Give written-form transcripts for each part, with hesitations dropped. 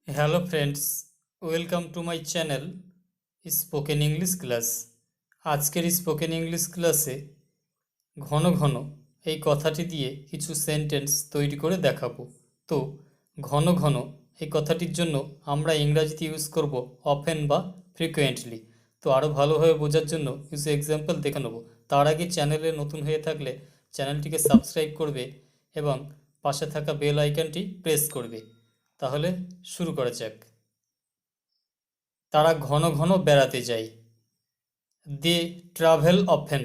Hello friends, welcome to my channel spoken English class. আজকের spoken English ক্লাসে ঘন ঘন এই কথাটি দিয়ে কিছু সেন্টেন্স তৈরি করে দেখাবো। তো ঘন ঘন এই কথাটির জন্য আমরা ইংরাজিতে ইউজ করব অফেন বা ফ্রিকোয়েন্টলি। তো আরও ভালোভাবে বোঝার জন্য কিছু এক্সাম্পল দেখে নেব। তার আগে চ্যানেলে নতুন হয়ে থাকলে চ্যানেলটিকে সাবস্ক্রাইব করবে এবং পাশে থাকা বেল আইকনটি প্রেস করবে। তাহলে শুরু করা যাক। তারা ঘন ঘন বেড়াতে যায়। They travel often.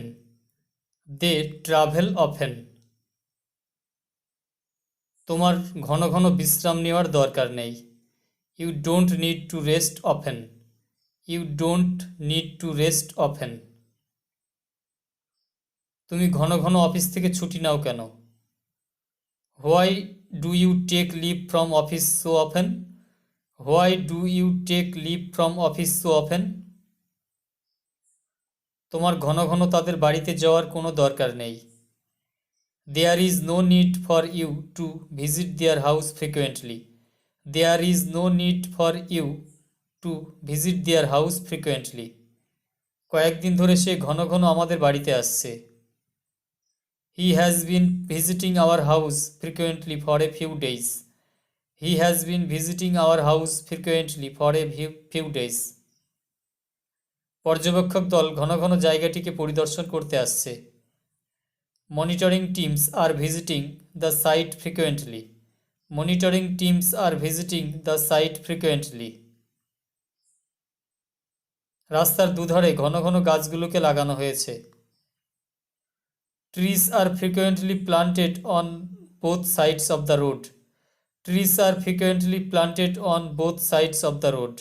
They travel often. তোমার ঘন ঘন বিশ্রাম নেওয়ার দরকার নেই। You don't need to rest often. You don't need to rest often. তুমি ঘন ঘন অফিস থেকে ছুটি নাও কেন? Why do you take leave from office so often? Why do you take leave from office so often. তোমার ঘন ঘন তাদের বাড়িতে যাওয়ার কোনো দরকার নেই। There is no need for you to visit their house frequently. There is no need for you to visit their house frequently. কয়েকদিন ধরে সে ঘন ঘন আমাদের বাড়িতে আসছে। He has been visiting our house frequently for a few days. He has been visiting our house frequently for a few days. পর্যবেক্ষক দল ঘন ঘন জায়গাটিকে পরিদর্শন করতে আসছে। Monitoring teams are visiting the site frequently. Monitoring teams are visiting the site frequently. রাস্তার দুধারে ঘন ঘন গাছগুলোকে লাগানো হয়েছে। Trees are frequently planted on both sides of the road. Trees are frequently planted on both sides of the road.